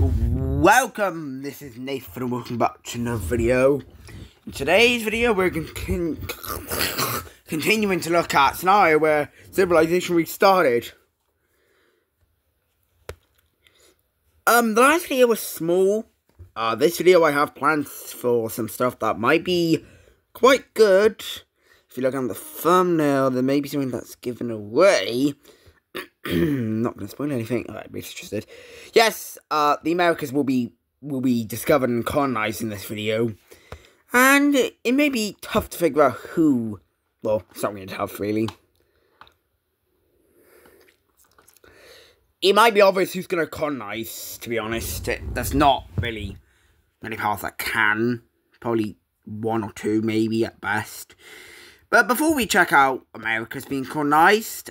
Welcome, this is Nathan and welcome back to another video. In today's video we're continuing to look at a scenario where civilization restarted. The last video was small. This video I have plans for some stuff that might be quite good. If you look at the thumbnail, there may be something that's given away. Not gonna spoil anything. Alright, be interested. Yes, the Americas will be discovered and colonized in this video. And it may be tough to figure out who. Well, it's not really tough, really. It might be obvious who's gonna colonize, to be honest. There's not really many powers that can. Probably one or two, maybe, at best. But before we check out America's being colonized,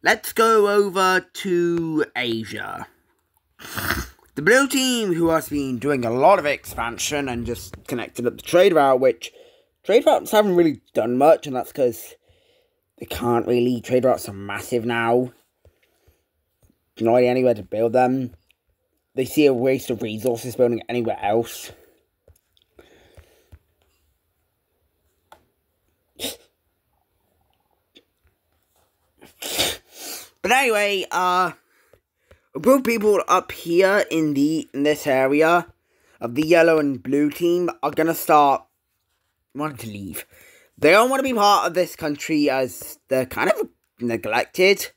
let's go over to Asia. The blue team, who has been doing a lot of expansion and just connected up the trade route, which trade routes haven't really done much, and that's because they can't really. Trade routes are massive now. There's not really anywhere to build them. They see a waste of resources building anywhere else. But anyway, a group of people up here in this area of the yellow and blue team are gonna start wanting to leave. They don't want to be part of this country as they're kind of neglected.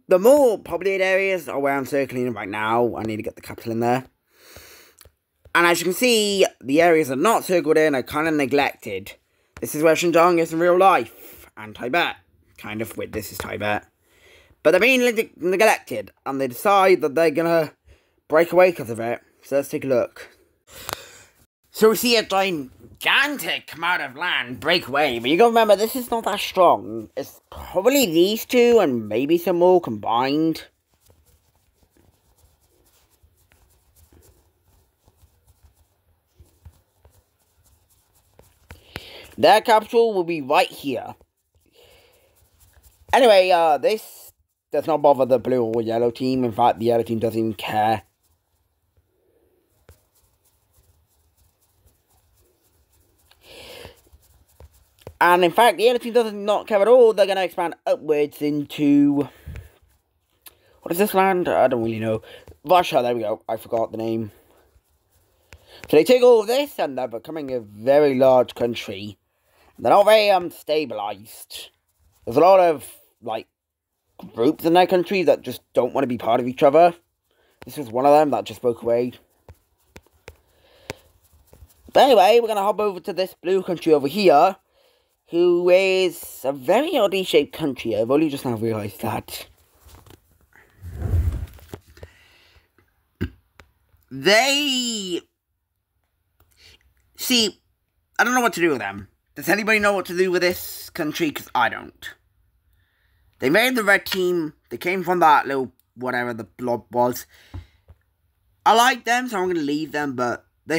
The more populated areas are where I'm circling right now. I need to get the capital in there. And as you can see, the areas that are not circled in are kind of neglected. This is where Xinjiang is in real life, and Tibet. Kind of, this is Tibet. But they're being neglected, and they decide that they're gonna break away because of it. So let's take a look. So we see a gigantic amount of land break away, but you gotta remember, this is not that strong. It's probably these two, and maybe some more combined. Their capital will be right here. Anyway, this does not bother the blue or yellow team. In fact, the yellow team doesn't even care. And in fact, the yellow team does not care at all. They're going to expand upwards into... What is this land? I don't really know. Russia, there we go. I forgot the name. So they take all of this and they're becoming a very large country. They're not very stabilized. There's a lot of, like, groups in their country that just don't want to be part of each other. This was one of them that just broke away. But anyway, we're going to hop over to this blue country over here, who is a very oddly shaped country. I've only just now realised that. See, I don't know what to do with them. Does anybody know what to do with this country? Because I don't. They made the red team. They came from that little, whatever the blob was. I like them, so I'm going to leave them, but the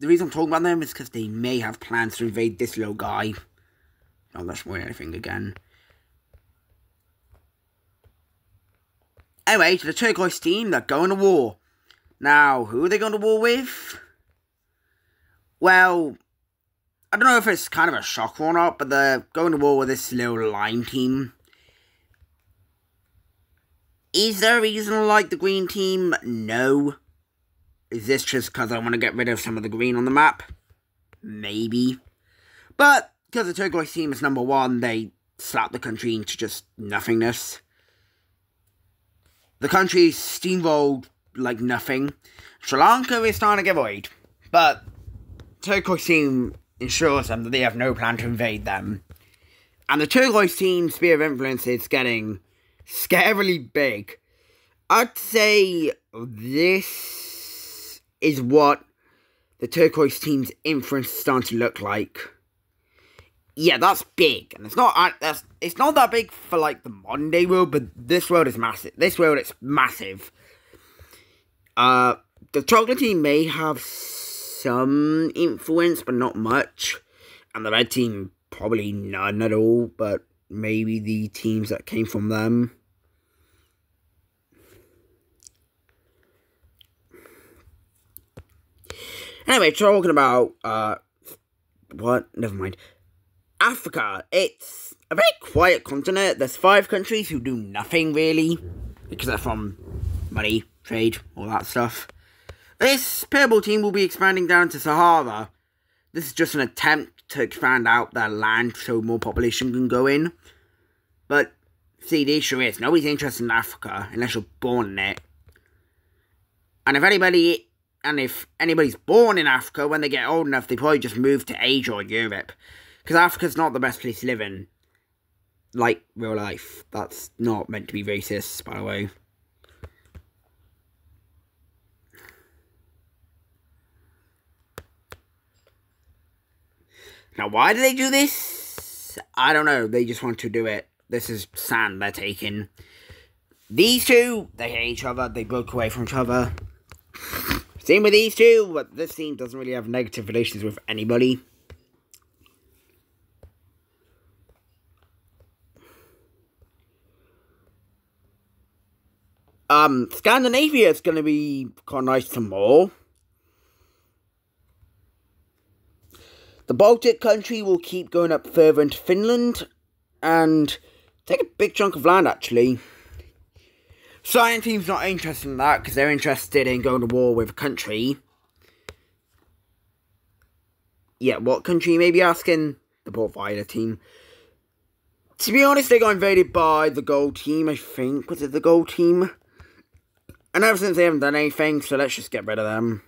reason I'm talking about them is because they may have plans to invade this little guy. Oh, that's more anything again. Anyway, to the turquoise team, they're going to war. Now, who are they going to war with? Well, I don't know if it's kind of a shock or not, but they're going to war with this little lime team. Is there a reason I like the green team? No. Is this just because I want to get rid of some of the green on the map? Maybe. But, because the turquoise team is number one, they slap the country into just nothingness. The country steamrolled like nothing. Sri Lanka is starting to get worried. But, turquoise team ensures them that they have no plan to invade them. And the turquoise team's sphere of influence is getting scarily big. I'd say this is what the turquoise team's influence is starting to look like. Yeah, that's big, and it's not that big for like the modern day world, but this world is massive. This world is massive. The chocolate team may have some influence, but not much, and the red team probably none at all. But maybe the teams that came from them. Anyway, talking about, what? Never mind. Africa. It's a very quiet continent. There's 5 countries who do nothing, really. Because they're from money, trade, all that stuff. This purple team will be expanding down to Sahara. This is just an attempt to expand out their land so more population can go in. But, see, the issue is, nobody's interested in Africa unless you're born in it. And if anybody's born in Africa, when they get old enough, they probably just move to Asia or Europe. Because Africa's not the best place to live in. Like, real life. That's not meant to be racist, by the way. Now, why do they do this? I don't know. They just want to do it. This is sand they're taking. These two, they hate each other. They broke away from each other. Same with these two, but this team doesn't really have negative relations with anybody. Scandinavia is going to be colonized some more. The Baltic country will keep going up further into Finland and take a big chunk of land, actually. Science team's not interested in that because they're interested in going to war with a country. Yeah, what country you may be asking? The Port Vila team. To be honest, they got invaded by the Gold team, I think. Was it the Gold team? And ever since they haven't done anything, so let's just get rid of them.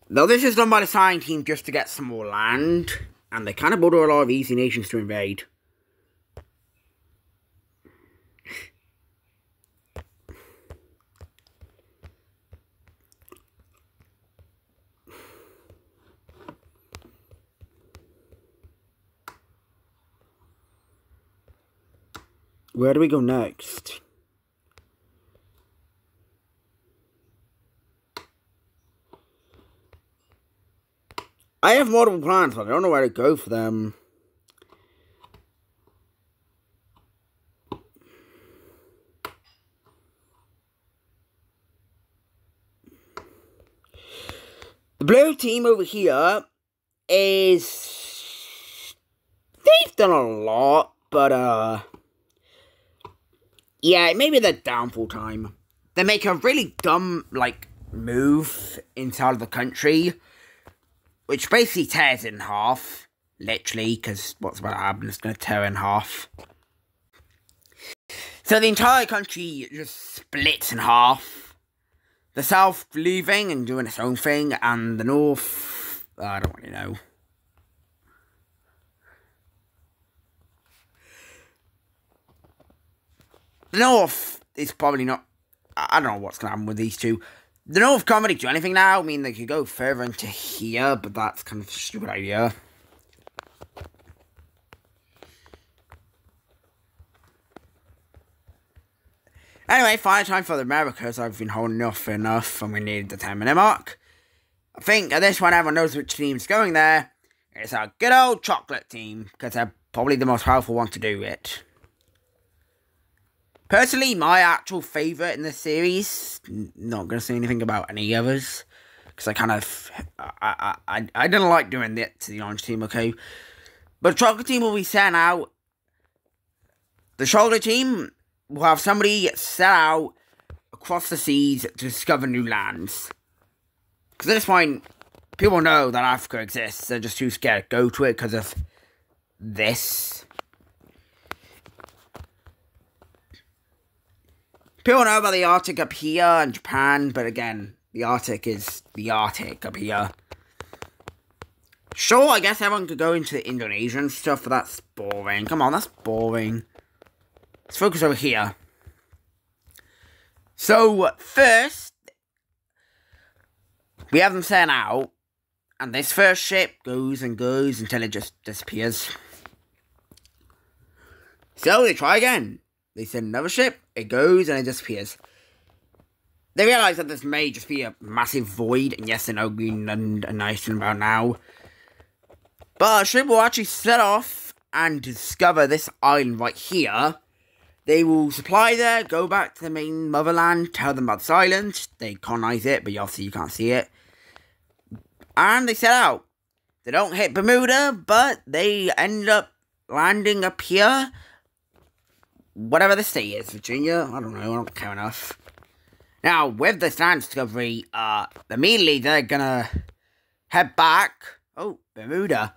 Though this is done by the Science team just to get some more land. And they kind of border a lot of easy nations to invade. Where do we go next? I have multiple plans, but I don't know where to go for them. The blue team over here is... They've done a lot, but, yeah, it may be their downfall time. They make a really dumb, like, move inside of the country, which basically tears it in half, literally, because what's about to happen is going to tear in half. So the entire country just splits in half. The south leaving and doing its own thing, and the north, I don't really know. The north is probably not, I don't know what's going to happen with these two. The North can't really do anything now. I mean, they could go further into here, but that's kind of a stupid idea. Anyway, final time for the Americas. I've been holding off enough, and we need the 10-minute mark. I think at this point, everyone knows which team's going there. It's our good old chocolate team, because they're probably the most powerful one to do it. Personally, my actual favourite in this series, not going to say anything about any others, because I kind of, I didn't like doing that to the orange team, okay? But the chocolate team will be sent out. The chocolate team will have somebody set out across the seas to discover new lands. Because at this point, people know that Africa exists, they're just too scared to go to it because of this. People know about the Arctic up here and Japan, but again, the Arctic is the Arctic up here. Sure, I guess everyone could go into the Indonesian stuff, but that's boring. Come on, that's boring. Let's focus over here. So, first, we have them sent out, and this first ship goes and goes until it just disappears. So, they try again. They send another ship, it goes, and it disappears. They realise that this may just be a massive void, and yes, I know Greenland and Iceland about now. But a ship will actually set off and discover this island right here. They will supply there, go back to the main motherland, tell them about this island. They colonize it, but obviously you can't see it. And they set out. They don't hit Bermuda, but they end up landing up here. Whatever the state is, Virginia. I don't know, I don't care enough. Now, with this land discovery, immediately they're gonna head back. Oh, Bermuda.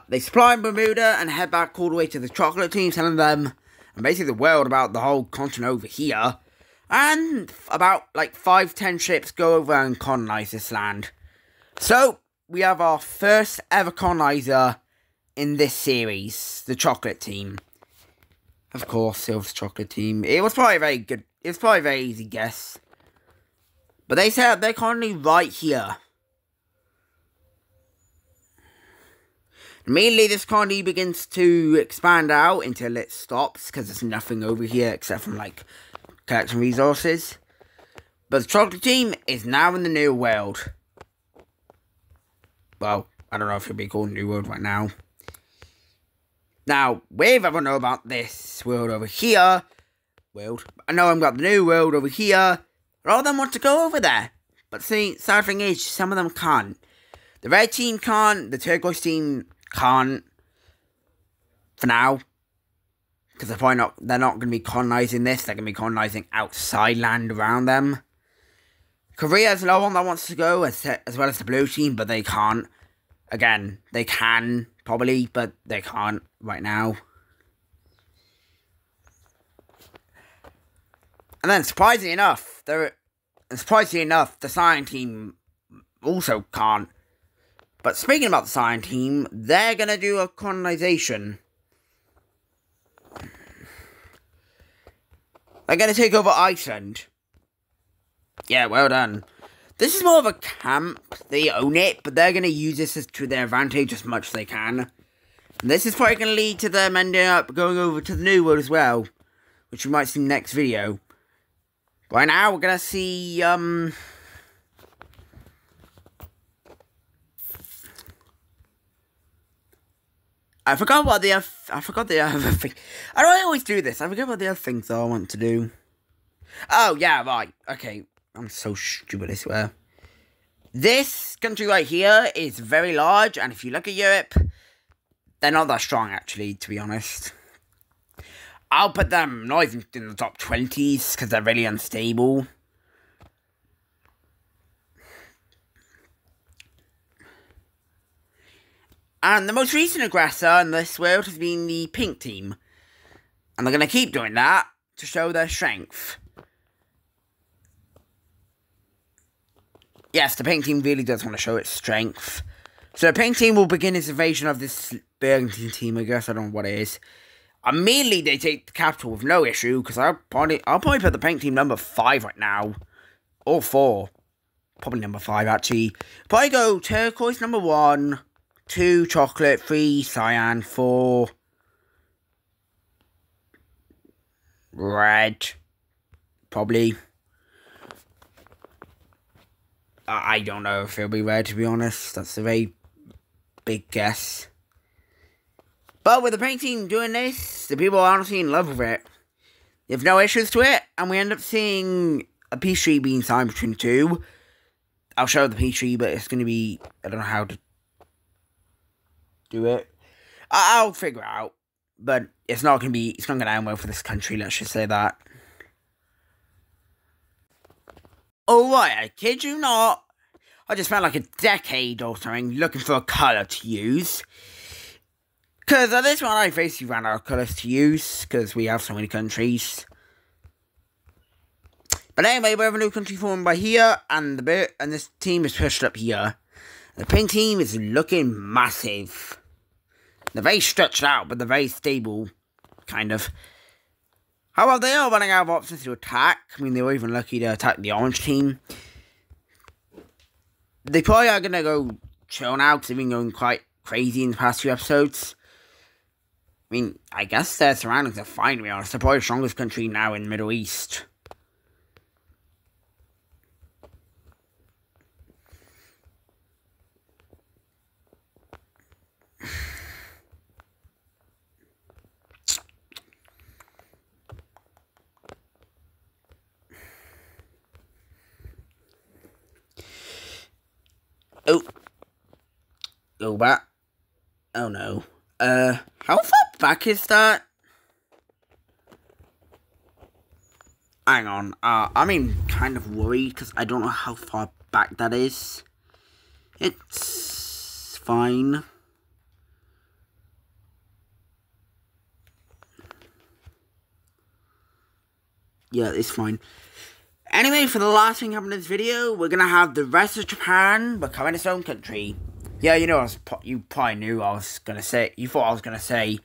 They supply Bermuda and head back all the way to the chocolate team, telling them and basically the world about the whole continent over here. And about like 5-10 ships go over and colonize this land. So, we have our first ever colonizer in this series, the chocolate team. Of course, it was the chocolate team. It was probably a very good, it was probably a very easy guess. But they set up their colony right here. Immediately, this colony begins to expand out until it stops, because there's nothing over here except from, like, collecting resources. But the chocolate team is now in the New World. Well, I don't know if it'll be called New World right now. Now, with everyone know about this world over here, I know I've got the New World over here, but all of them want to go over there. But see, sad thing is, some of them can't. The red team can't, the turquoise team can't, for now, because they're not going to be colonizing this, they're going to be colonizing outside land around them. Korea's another one that wants to go, as well as the blue team, but they can't. Again, they can, probably, but they can't right now. And then, surprisingly enough, the Cyan team also can't. But speaking about the Cyan team, they're going to do a colonization. They're going to take over Iceland. Yeah, well done. This is more of a camp. They own it, but they're going to use this to their advantage as much as they can. And this is probably going to lead to them ending up going over to the New World as well, which we might see in the next video. Right now, we're going to see, I forgot the other thing. I don't always do this. I forget what the other things I want to do. Oh, yeah, right. Okay. I'm so stupid, I swear. This country right here is very large, and if you look at Europe, they're not that strong, actually, to be honest. I'll put them not even in the top 20s, because they're really unstable. And the most recent aggressor in this world has been the pink team. And they're going to keep doing that to show their strength. Yes, the pink team really does want to show its strength. So the pink team will begin its invasion of this burgundy team, I guess. I don't know what it is. Immediately they take the capital with no issue, because I'll probably put the pink team number 5 right now. Or 4. Probably number 5, actually. Probably go turquoise number 1. 2 chocolate, 3 cyan, 4 red, probably. I don't know if it'll be red, to be honest. That's a very big guess. But with the pink team doing this, the people are honestly in love with it. They have no issues to it, and we end up seeing a peace treaty being signed between the two. I'll show the peace treaty, but it's going to be, I don't know how to do it. I'll figure it out, but it's not going to end well for this country, let's just say that. Alright, I kid you not, I just spent like a decade or something looking for a colour to use. Because at this one I basically ran out of colours to use, because we have so many countries. But anyway, we have a new country formed by here, and this team is pushed up here. The pink team is looking massive. They're very stretched out, but they're very stable, kind of. However, they are running out of options to attack. I mean, they were even lucky to attack the orange team. They probably are going to go chill now, because they've been going quite crazy in the past few episodes. I mean, I guess their surroundings are fine, to be honest. They're probably the strongest country now in the Middle East. Oh. Go back. Oh no. How far back is that? Hang on. I'm kind of worried because I don't know how far back that is. It's fine. Yeah, it's fine. Anyway, for the last thing happening in this video, we're gonna have the rest of Japan becoming its own country. Yeah, you know, you probably knew I was gonna say. You thought I was gonna say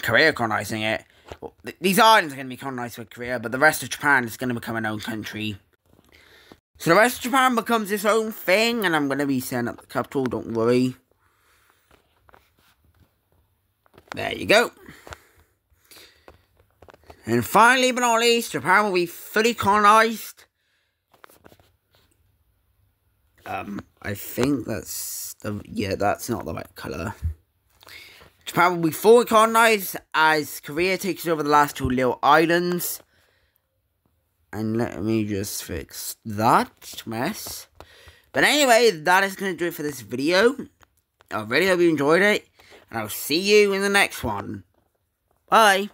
Korea colonizing it. Well, these islands are gonna be colonized by Korea, but the rest of Japan is gonna become an own country. So the rest of Japan becomes its own thing, and I'm gonna be setting up the capital. Don't worry. There you go. And finally, but not least, Japan will be fully colonized. I think that's that's not the right colour. Japan will be fully colonized as Korea takes over the last two little islands. And let me just fix that mess. But anyway, that is going to do it for this video. I really hope you enjoyed it. And I'll see you in the next one. Bye.